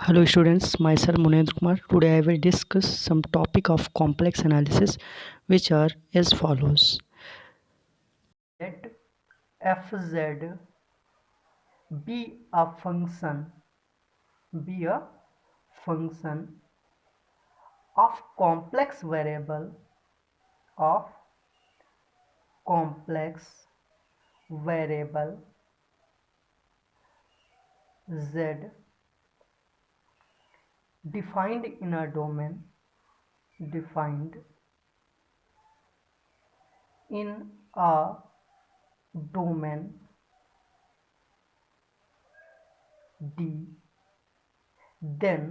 Hello students, myself Munendra Kumar. Today I will discuss some topic of complex analysis which are as follows. Let fz be a function of of complex variable z defined in a domain defined in a domain D, then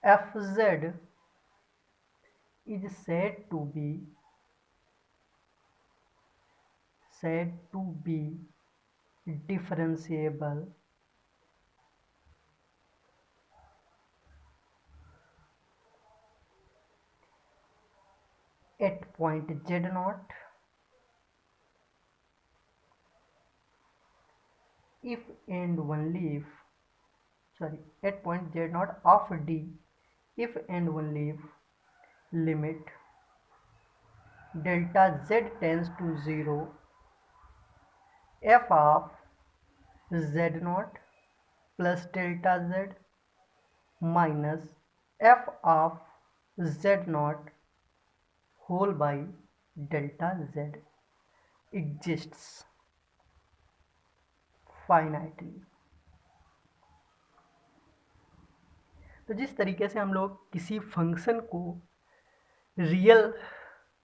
fz is said to be differentiable at point z naught if and only if at point z naught of D if and only if limit delta z tends to 0 f of z naught plus delta z minus f of z naught whole by delta z exists finitely। तो जिस तरीके से हम लोग किसी function को real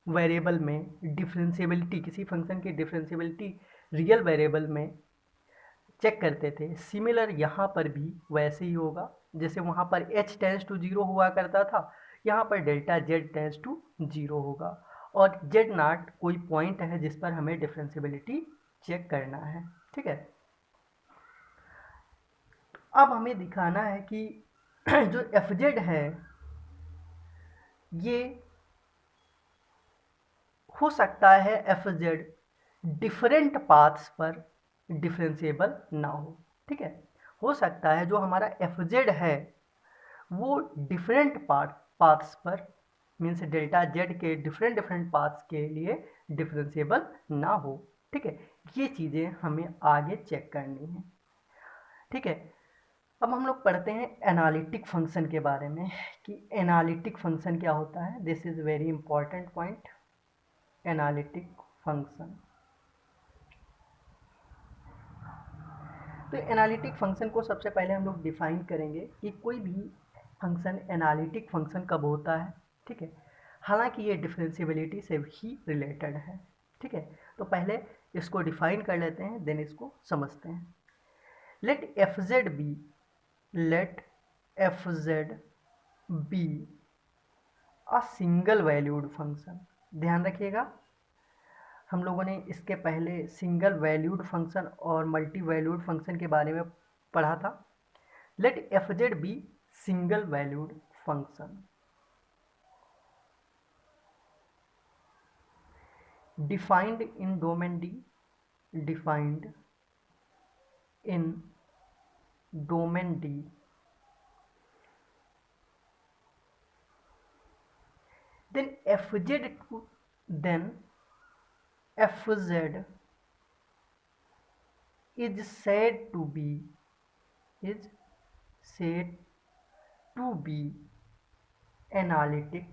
variable में differentiability किसी फंक्शन की डिफरेंशिएबिलिटी रियल वेरिएबल में चेक करते थे, सिमिलर यहाँ पर भी वैसे ही होगा। जैसे वहाँ पर h टेंस टू 0 हुआ करता था, यहाँ पर डेल्टा z टेंस टू 0 होगा और z नॉट कोई पॉइंट है जिस पर हमें डिफरेंशिएबिलिटी चेक करना है। ठीक है, अब हमें दिखाना है कि जो fz है ये हो सकता है fz डिफरेंट पाथ्स पर डिफरेंशिएबल ना हो। ठीक है, हो सकता है जो हमारा fz है वो डिफरेंट पाथ्स पर मीन्स डेल्टा z के डिफरेंट पाथ्स के लिए डिफरेंशिएबल ना हो। ठीक है, ये चीज़ें हमें आगे चेक करनी है। ठीक है, अब हम लोग पढ़ते हैं एनालिटिक फंक्शन के बारे में कि एनालिटिक फंक्शन क्या होता है। This is very important point. Analytic function, तो एनालिटिक फंक्शन को सबसे पहले हम लोग डिफाइन करेंगे कि कोई भी फंक्शन एनालिटिक फंक्शन कब होता है। ठीक है, हालांकि ये डिफरेंशिएबिलिटी से ही रिलेटेड है। ठीक है, तो पहले इसको डिफाइन कर लेते हैं, देन इसको समझते हैं। Let F Z be a single valued function. ध्यान रखिएगा, हम लोगों ने इसके पहले सिंगल वैल्यूड फंक्शन और मल्टी वैल्यूड फंक्शन के बारे में पढ़ा था। Let F Z be single valued function defined in domain D, defined in domain D, then fz is said to be analytic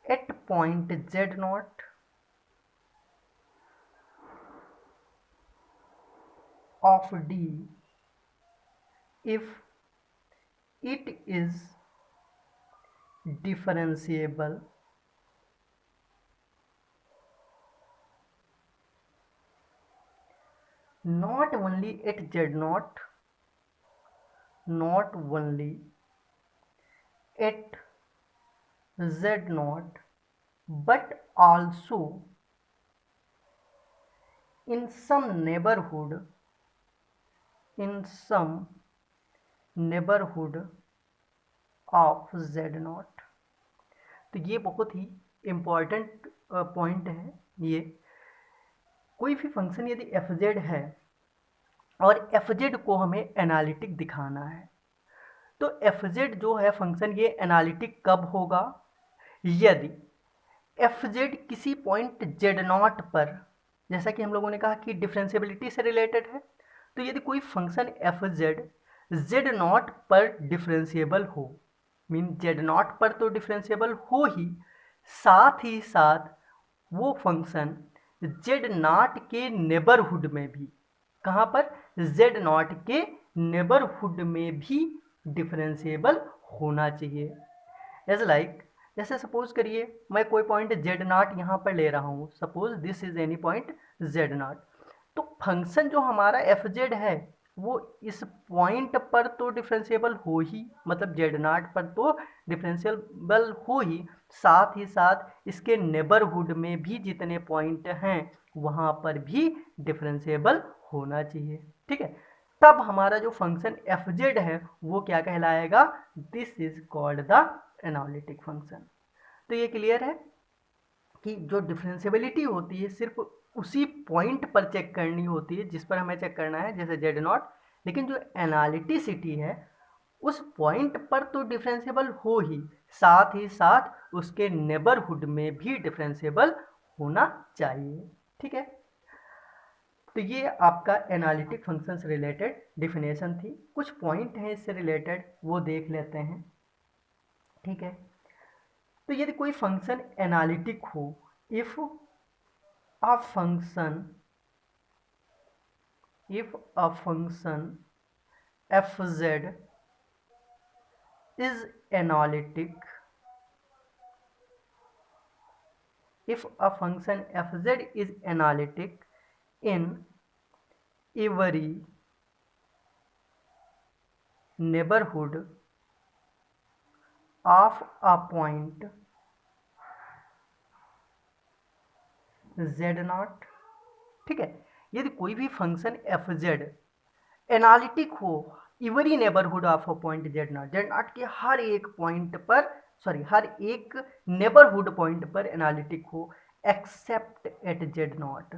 at point z naught of D if it is differentiable not only at z naught, not only at z naught, but also in some neighborhood of z naught। तो ये बहुत ही important point है ये कोई भी function यदि F z है और एफ जेड को हमें एनालिटिक दिखाना है, तो एफ जेड जो है फंक्शन ये एनालिटिक कब होगा, यदि एफ जेड किसी पॉइंट जेड नॉट पर, जैसा कि हम लोगों ने कहा कि डिफरेंशियबिलिटी से रिलेटेड है, तो यदि कोई function F Z Z not पर डिफरेंशिएबल हो, मीन जेड नॉट पर तो डिफरेंशिएबल हो ही साथ वो फंक्शन जेड नॉट के नेबरहुड में भी, कहाँ पर, जेड नॉट के नेबरहुड में भी डिफरेंशिएबल होना चाहिए। एज लाइक, जैसे सपोज करिए मैं कोई पॉइंट जेड नॉट यहाँ पर ले रहा हूँ, suppose this is any point Z not, तो फंक्शन जो हमारा एफ जेड है वो इस पॉइंट पर तो डिफरेंशिएबल हो ही, मतलब जेड नॉट पर तो डिफरेंशिएबल हो ही साथ इसके नेबरहुड में भी जितने पॉइंट हैं वहाँ पर भी डिफरेंशिएबल होना चाहिए। ठीक है, तब हमारा जो फंक्शन एफ जेड है वो क्या कहलाएगा, this is called the analytic function. तो ये क्लियर है कि जो डिफरेंशियबिलिटी होती है सिर्फ उसी पॉइंट पर चेक करनी होती है जिस पर हमें चेक करना है, जैसे जेड नॉट, लेकिन जो एनालिटिसिटी है उस पॉइंट पर तो डिफरेंशिएबल हो ही साथ उसके नेबरहुड में भी डिफरेंशिएबल होना चाहिए। ठीक है, तो ये आपका एनालिटिक फंक्शन से रिलेटेड डिफिनेशन थी। कुछ पॉइंट हैं इससे रिलेटेड, वो देख लेते हैं। ठीक है, तो यदि कोई फंक्शन एनालिटिक हो, if a function F Z is analytic, if a function fz is analytic in every neighborhood of a point z not. ठीक है, यदि कोई भी फंक्शन एफ जेड एनालिटिक हो every neighbourhood of a point Z naught, Z not के हर एक point पर, sorry हर एक नेबरहुड पॉइंट पर एनालिटिक हो, accept at Z not,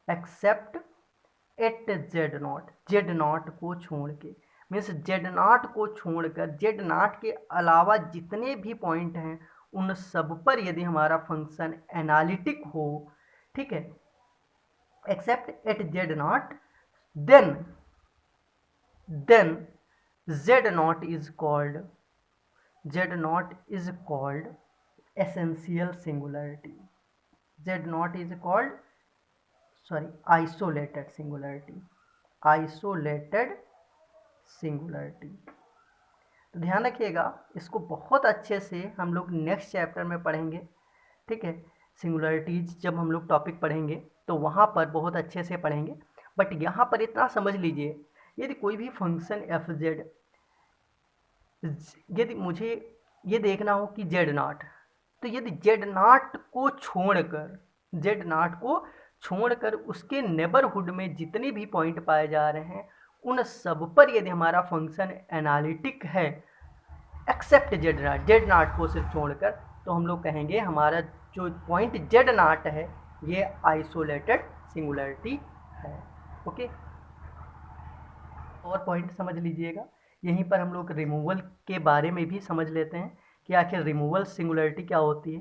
accept at Z naught, Z naught को छोड़ के, मीन्स जेड नॉट को छोड़कर जेड नॉट के अलावा जितने भी पॉइंट हैं उन सब पर यदि हमारा फंक्शन एनालिटिक हो, ठीक है, except at Z naught, then Z naught is called, Z naught is called essential singularity, Z naught is called, sorry, isolated singularity, isolated singularity. तो ध्यान रखिएगा, इसको बहुत अच्छे से हम लोग नेक्स्ट चैप्टर में पढ़ेंगे। ठीक है, सिंगुलरिटीज जब हम लोग टॉपिक पढ़ेंगे तो वहाँ पर बहुत अच्छे से पढ़ेंगे, बट यहाँ पर इतना समझ लीजिए, यदि कोई भी फंक्शन एफ जेड, यदि मुझे ये देखना हो कि जेड नॉट, तो यदि जेड नॉट को छोड़कर, जेड नॉट को छोड़कर उसके नेबरहुड में जितने भी पॉइंट पाए जा रहे हैं उन सब पर यदि हमारा फंक्शन एनालिटिक है, except Z naught, Z naught को सिर्फ छोड़कर, तो हम लोग कहेंगे हमारा जो पॉइंट जेड नॉट है ये आइसोलेटेड सिंगुलरिटी है। ओके, और पॉइंट समझ लीजिएगा, यहीं पर हम लोग रिमूवल के बारे में भी समझ लेते हैं कि आखिर रिमूवल सिंगुलरिटी क्या होती है।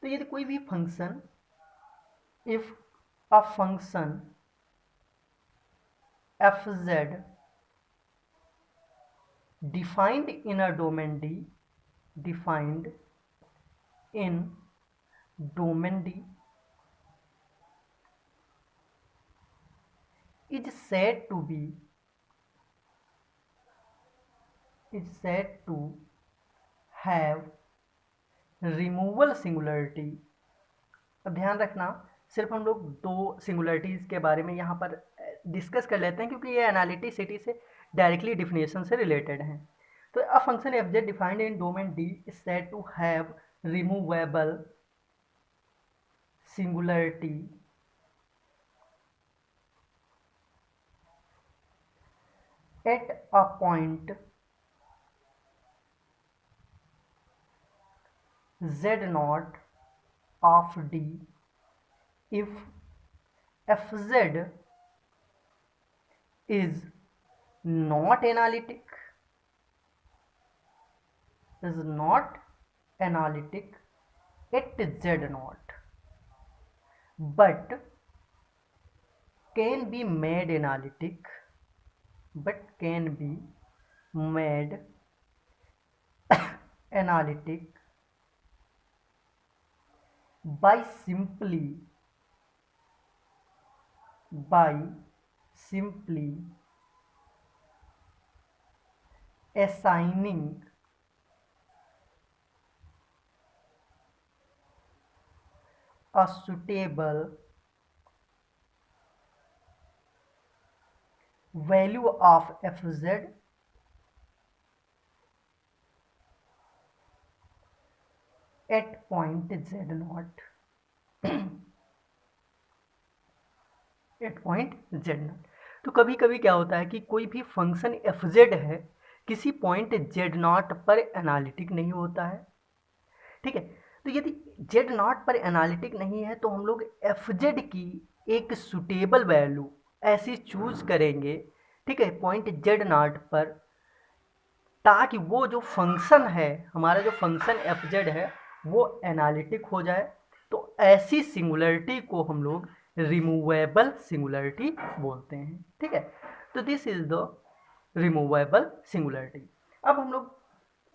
तो यदि कोई भी function, if a function F Z defined in a domain D, defined in domain D is said to be, is said to have removal singularity। अब ध्यान रखना, सिर्फ हम लोग दो सिंगुलरिटीज़ के बारे में यहाँ पर डिस्कस कर लेते हैं क्योंकि ये एनालिटिसिटी से डायरेक्टली डिफिनेशन से रिलेटेड हैं। तो a function F Z defined in domain D is said to have removable singularity at a point z naught of D if fz is not analytic, at z naught, but can be made analytic, by simply assigning a suitable value of fz at point z naught, तो कभी कभी क्या होता है कि कोई भी function F z है, किसी पॉइंट जेड नॉट पर एनालिटिक नहीं होता है, ठीक है। तो यदि जेड नॉट पर एनालिटिक नहीं है तो हम लोग एफ जेड की एक सुटेबल वैल्यू ऐसी चूज करेंगे, ठीक है, पॉइंट जेड नॉट पर, ताकि वो जो फंक्शन है, हमारा जो फंक्शन एफ जेड है, वो एनालिटिक हो जाए। तो ऐसी सिंगुलरिटी को हम लोग रिमूवेबल सिंगुलरिटी बोलते हैं, ठीक है। तो this is the removable singularity. अब हम लोग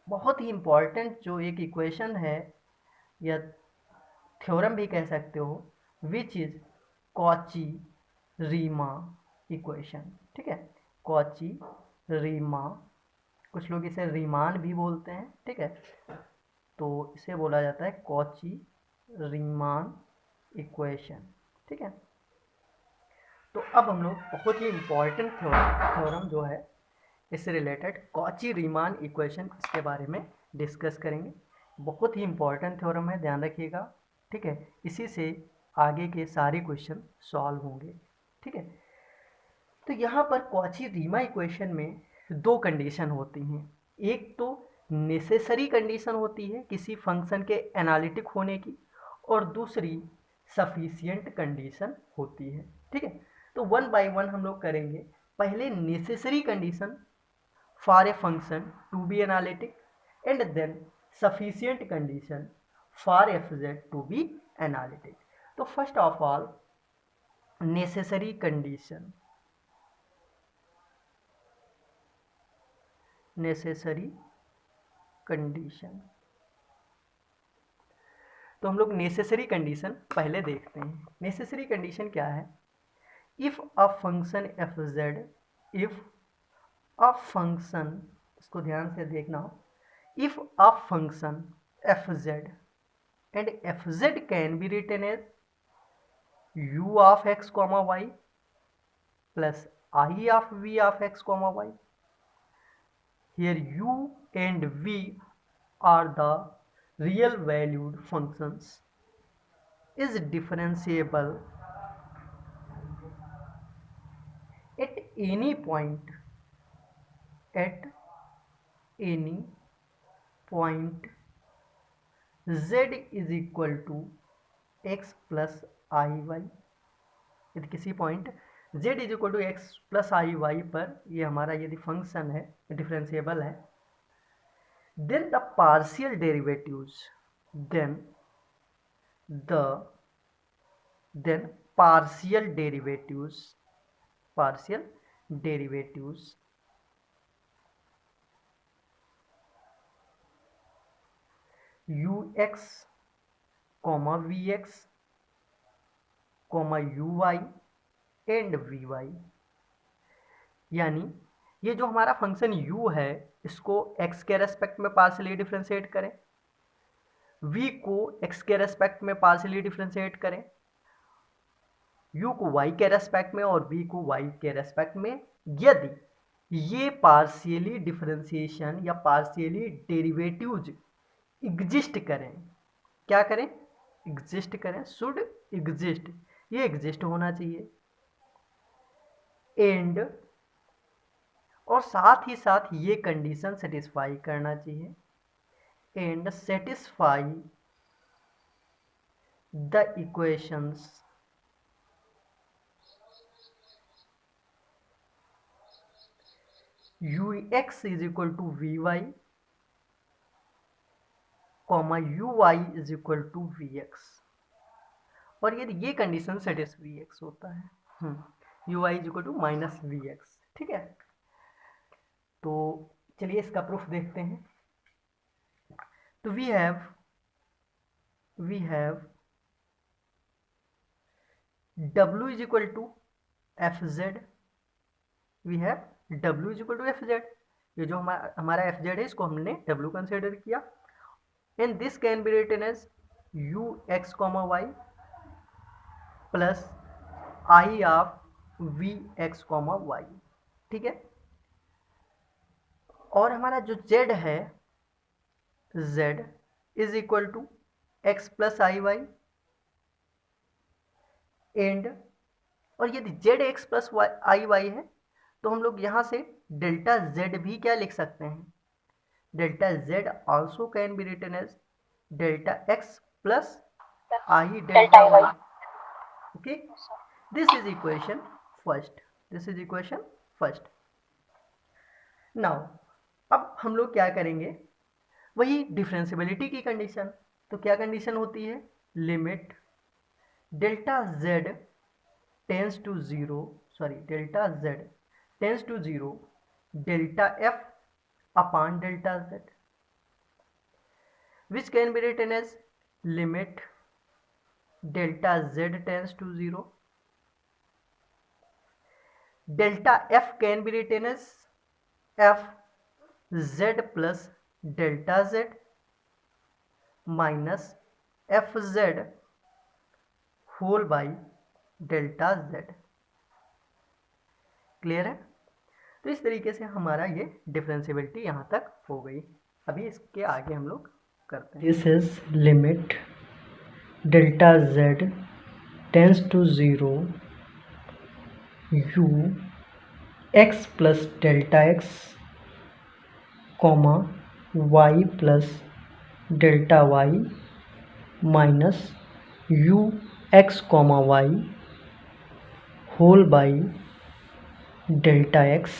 बहुत ही इंपॉर्टेंट जो एक इक्वेशन है या थ्योरम भी कह सकते हो, which is Cauchy Riemann equation, ठीक है। कॉची रीमा, कुछ लोग इसे रीमान भी बोलते हैं, ठीक है। तो इसे बोला जाता है कॉची रीमान इक्वेशन, ठीक है। तो अब हम लोग बहुत ही इंपॉर्टेंट थ्योरम जो है इससे रिलेटेड कॉची रीमान इक्वेशन, इसके बारे में डिस्कस करेंगे। बहुत ही इंपॉर्टेंट थ्योरम है, ध्यान रखिएगा, ठीक है। इसी से आगे के सारे क्वेश्चन सॉल्व होंगे, ठीक है। तो यहाँ पर कॉची रीमा इक्वेशन में दो कंडीशन होती हैं। एक तो नेसेसरी कंडीशन होती है किसी फंक्शन के एनालिटिक होने की, और दूसरी सफिशिएंट कंडीशन होती है, ठीक है। तो वन बाय वन हम लोग करेंगे। पहले necessary condition for a function to be analytic, and then sufficient condition for f z to be analytic. तो first of all necessary condition, तो हम लोग नेसेसरी कंडीशन पहले देखते हैं। नेसेसरी कंडीशन क्या है? If a function F Z, if a function, इसको ध्यान से देखना, if a function F Z and F Z can be written as u of x comma y plus I of v of x comma y. Here u and v are the real valued functions, is differentiable at any point, z is equal to x plus iy। यदि किसी point z is equal to x plus i y पर ये हमारा यदि function है, differentiable है, then the partial derivatives, then partial derivatives ux comma vx comma uy and vy, यानी ये जो हमारा फंक्शन u है, इसको x के रेस्पेक्ट में पार्शियली डिफरेंशिएट करें, v को x के रेस्पेक्ट में पार्शियली डिफरेंशिएट करें, u को y के रेस्पेक्ट में और v को y के रेस्पेक्ट में। यदि ये पार्शियली डिफरेंशिएशन या पार्शियली डेरिवेटिव्स एग्जिस्ट करें, क्या करें? एग्जिस्ट करें, शुड एग्जिस्ट, ये एग्जिस्ट होना चाहिए। एंड, और साथ ही साथ ये कंडीशन सेटिस्फाई करना चाहिए, and satisfy the equations ux is equal to v y comma u y is equal to v x, और यदि ये कंडीशन सेटिस्फाई एक्स होता है, u y is equal to minus v x, ठीक है। तो चलिए इसका प्रूफ देखते हैं। तो we have w is equal to f z, we have w is equal to f z, ये जो हमारा एफ जेड है इसको हमने w कंसिडर किया, and this can be written as u x comma y plus i of v x comma y, ठीक है। और हमारा जो z है, z is equal to x plus i y, and और यदि z x plus i y है तो हम लोग यहाँ से डेल्टा z भी क्या लिख सकते हैं, delta z also can be written as delta x plus i delta y, okay. This is equation first, now अब हम लोग क्या करेंगे, वही डिफरेंशियबिलिटी की कंडीशन। तो क्या कंडीशन होती है, limit delta z tends to zero, delta f upon delta z, which can be written as limit delta z tends to 0, delta f can be written as f z plus delta z minus f z whole by delta z, clear है। तो इस तरीके से हमारा ये differentiability यहाँ तक हो गई। अभी इसके आगे हम लोग करते हैं। This is limit delta z tends to 0 u x plus delta x comma y plus delta y minus u x comma y whole by delta x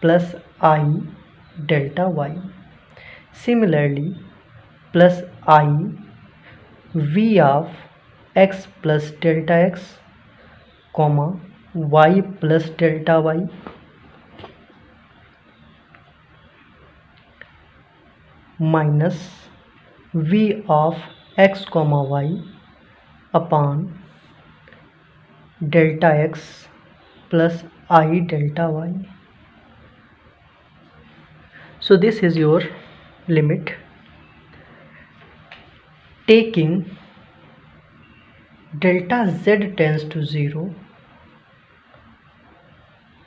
plus I delta y, similarly plus I v of x plus delta x comma y plus delta y minus v of x comma y upon delta x plus I delta y. So this is your limit taking delta z tends to 0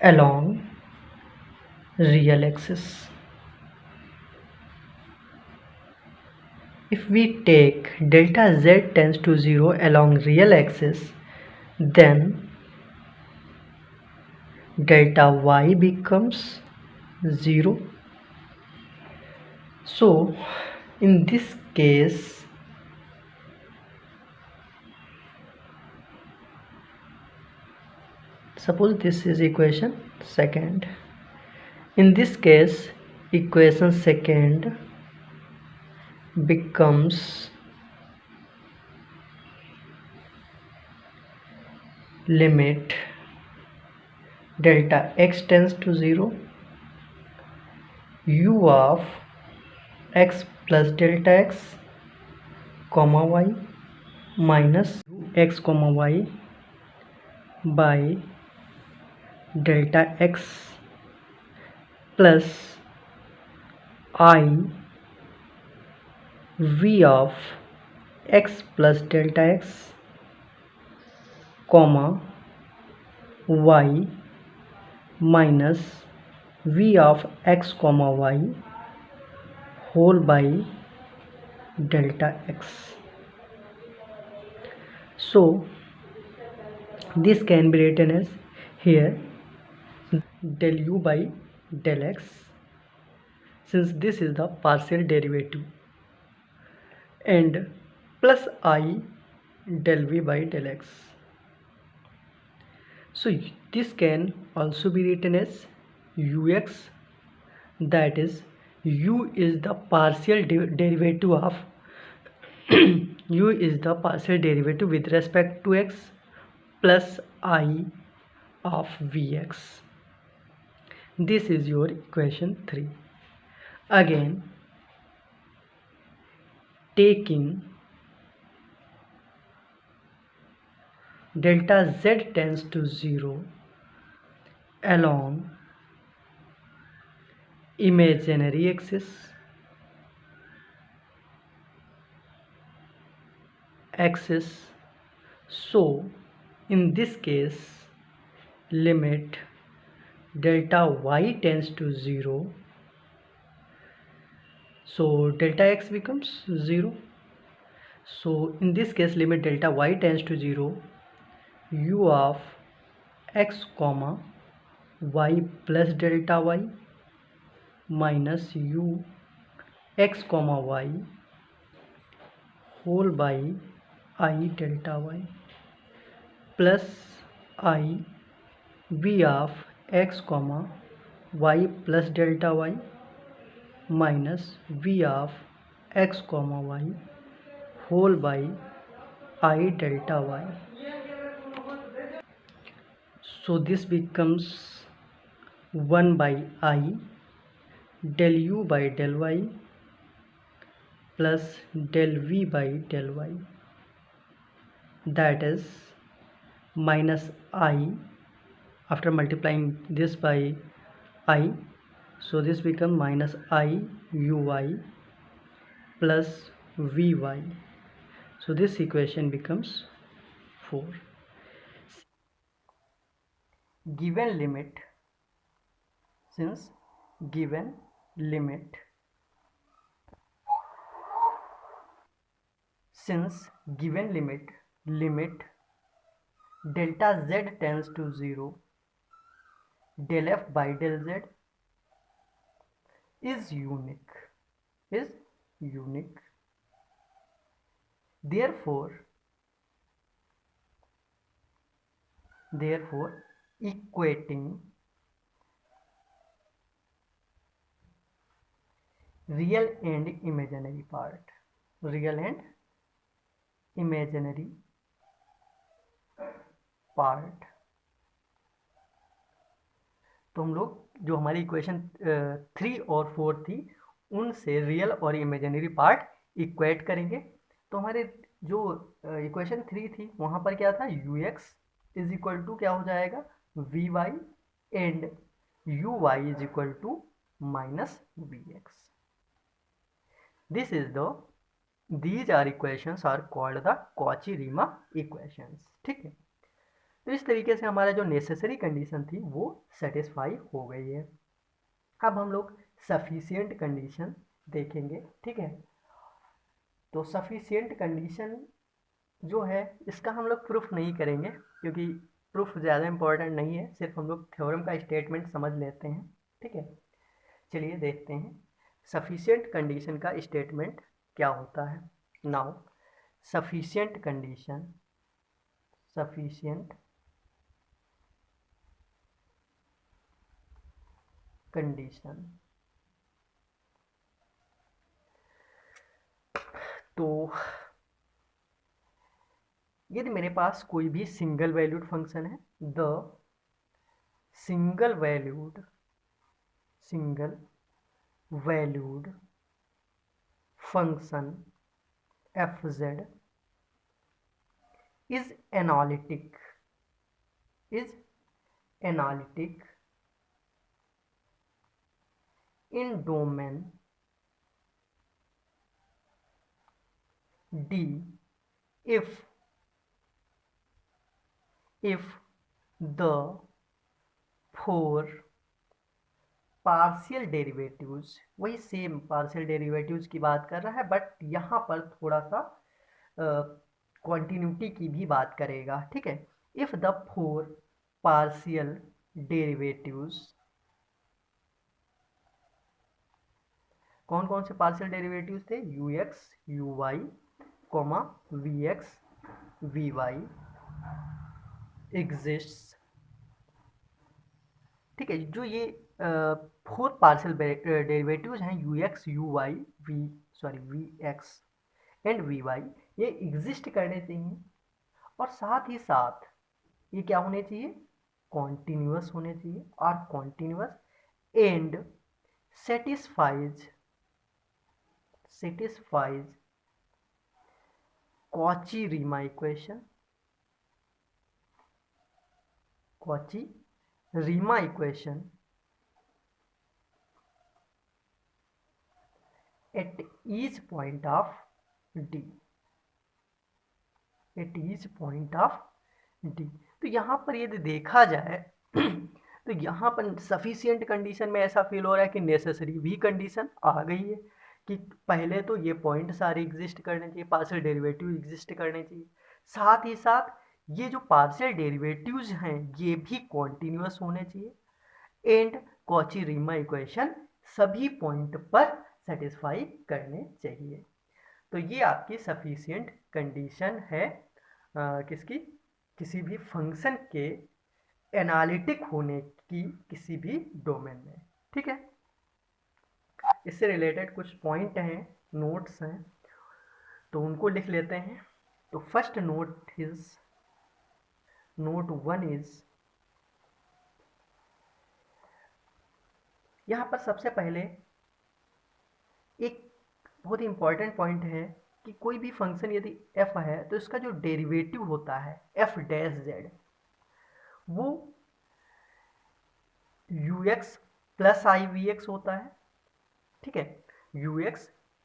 along real axis. If we take delta z tends to 0 along real axis, then delta y becomes 0. So in this case suppose this is equation second. In this case equation second becomes limit delta x tends to 0 u of x plus delta x comma y minus x comma y by delta x plus I v of x plus delta x comma y minus v of x comma y whole by delta x. So this can be written as here del u by del x, since this is the partial derivative, and plus I del v by del x. So this can also be written as ux, that is u is the partial derivative of u is the partial derivative with respect to x plus I of vx. This is your equation 3. Again, taking delta z tends to 0 along imaginary axis so in this case limit delta y tends to 0, so delta x becomes 0. So in this case limit delta y tends to 0, u of x comma y plus delta y minus u x comma y whole by I delta y plus I v of x comma y plus delta y minus v of x comma y whole by I delta y. So this becomes 1 by I del u by del y plus del v by del y, that is minus I after multiplying this by I, so this becomes minus I uy plus vy. So this equation becomes 4. Given limit, since given limit delta z tends to 0, del f by del z is unique. Therefore equating real and imaginary part, तो हम लोग जो हमारी equation 3 और 4 थी उनसे real और imaginary part equate करेंगे। तो हमारे जो इक्वेशन 3 थी वहाँ पर क्या था, u x is equal to क्या हो जाएगा, v y and u y is equal to minus v x. These are equations are called the Cauchy-Riemann equations. ठीक है, तो इस तरीके से हमारा जो नेसेसरी कंडीशन थी वो सेटिस्फाई हो गई है. अब हम लोग सफिशिएंट कंडीशन देखेंगे. ठीक है, तो सफिशिएंट कंडीशन जो है इसका हम लोग प्रूफ नहीं करेंगे क्योंकि प्रूफ ज़्यादा इम्पोर्टेंट नहीं है, सिर्फ हम लोग थ्योरम का स्टेटमेंट समझ लेते हैं. ठीक है, चलिए देखते हैं सफिशिएंट कंडीशन का स्टेटमेंट क्या होता है. नाउ सफिशिएंट कंडीशन तो यदि मेरे पास कोई भी सिंगल वैल्यूड फंक्शन है, the single valued function fz is analytic in domain D if the four partial derivatives, वही सेम पार्शियल डेरिवेटिव्स की बात कर रहा है बट यहाँ पर थोड़ा सा क्वांटिन्यूटी की भी बात करेगा. ठीक है, if the four partial derivatives, कौन कौन से पार्शियल डेरिवेटिव्स थे, u x u y comma v x v y exists ठीक है, जो ये 4 पार्शियल डेरिवेटिव्स हैं u x u y v x and v y, ये एग्जिस्ट करने चाहिए और साथ ही साथ ये क्या होने चाहिए, कॉन्टिन्यूअस होने चाहिए, और continuous and satisfies Cauchy-Riemann equation, Cauchy-Riemann equation at each point of D, at each point of D। तो यहाँ पर यदि देखा जाए तो यहाँ पर सफिशियंट कंडीशन में ऐसा फील हो रहा है कि नेसेसरी भी कंडीशन आ गई है कि पहले तो ये पॉइंट सारे एग्जिस्ट करने चाहिए, पार्शियल डेरिवेटिव एग्जिस्ट करने चाहिए, साथ ही साथ ये जो पार्शियल डेरिवेटिव्स हैं ये भी कॉन्टिन्यूअस होने चाहिए एंड कॉची-रीमान इक्वेशन सभी पॉइंट पर सेटिस्फाई करने चाहिए। तो ये आपकी सफिशियंट कंडीशन है किसकी, किसी भी फंक्शन के एनालिटिक होने की किसी भी डोमेन में। ठीक है, इससे रिलेटेड कुछ पॉइंट हैं, नोट्स हैं, तो उनको लिख लेते हैं। तो फर्स्ट नोट वन इज, यहाँ पर सबसे पहले एक बहुत ही इंपॉर्टेंट पॉइंट है कि कोई भी फंक्शन यदि f है तो इसका जो डेरिवेटिव होता है f डैश z वो ux plus i v x होता है। ठीक है, ux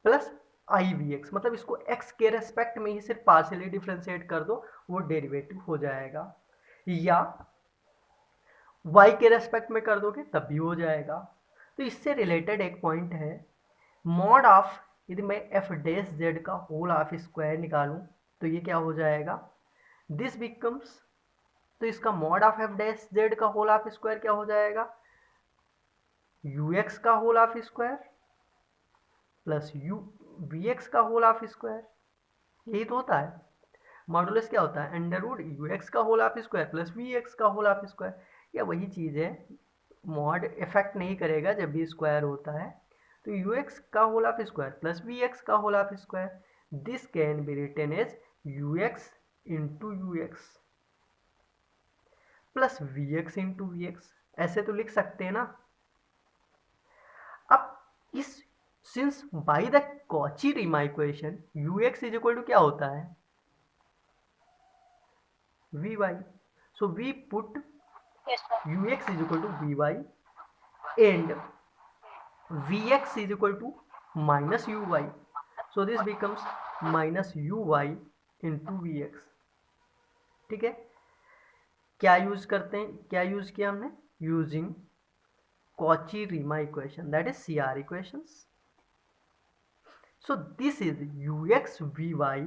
plus i v x, मतलब इसको x के रेस्पेक्ट में ही सिर्फ पार्शियली डिफ्रेंशिएट कर दो वो डेरिवेटिव हो जाएगा, या y के रेस्पेक्ट में कर दोगे तब भी हो जाएगा। तो इससे रिलेटेड एक पॉइंट है, मॉड ऑफ, यदि मैं एफ डैश जेड का होल ऑफ स्क्वायर निकालूं तो ये क्या हो जाएगा, दिस बिकम्स, तो इसका mod of f dash z का होल ऑफ स्क्वायर क्या हो जाएगा, यू एक्स का whole of square plus u v x का होल ऑफ स्क्वायर, यही तो होता है। मॉडुलस क्या होता है, अंडर रूट यू एक्स का whole of square plus v x का होल ऑफ स्क्वायर, या वही चीज़ है, मॉड इफेक्ट नहीं करेगा जब भी स्क्वायर होता है। तो यू एक्स का whole of square plus v x का whole of square, this can be written as u x into u x plus v x into v x, ऐसे तो लिख सकते हैं ना। अब इस since by the Cauchy Riemann equation u x is equal to क्या होता है, v y, so we put u x is equal to v y and Vx is equal to minus uy, so this becomes minus uy into Vx। ठीक है, क्या use करते हैं, क्या use किया हमने, using Cauchy-Riemann equation, that is CR equations. So this is ux vy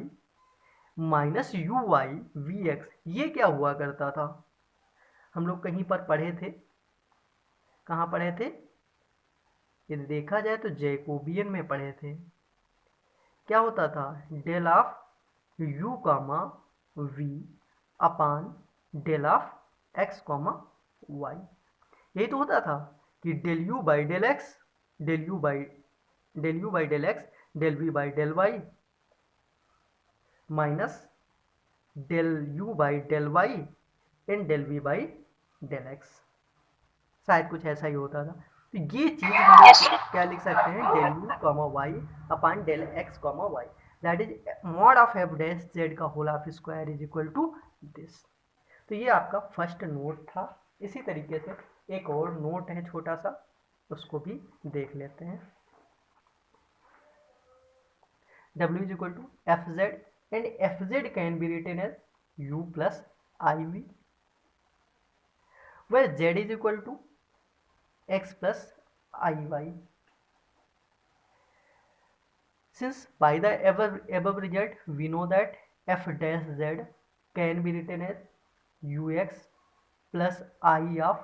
minus uy vx, ये क्या हुआ करता था, हम लोग कहीं पर पढ़े थे, कहाँ पढ़े थे, यदि देखा जाए तो जैकोबियन में पढ़े थे। क्या होता था, del of u comma v upon del of x comma y, यही तो होता था कि del u by del x, del u by del x, del v by del y minus del u by del y and del v by del x, शायद कुछ ऐसा ही होता था। तो ये चीज हम क्या लिख सकते हैं, del u comma y upon del x comma y, that is mod of f dash z का whole of square is equal to this. तो ये आपका फर्स्ट नोट था। इसी तरीके से एक और नोट है छोटा सा, उसको भी देख लेते हैं। w is equal to f Z and F Z can be written as u plus i v, where z is equal to x plus iy. Since by the above result we know that f dash z can be written as ux plus I of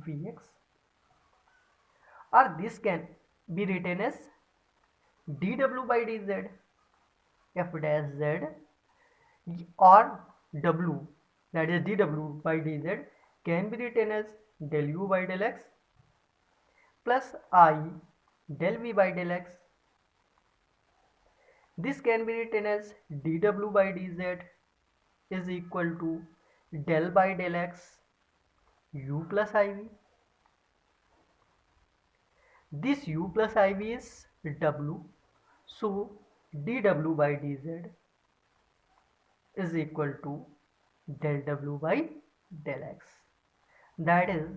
vx, or this can be written as dw by dz, f dash z or w, that is dw by dz can be written as del u by del x plus I del v by del x. This can be written as dw by dz is equal to del by del x u plus iv. This u plus iv is w, so dw by dz is equal to del w by del x. That is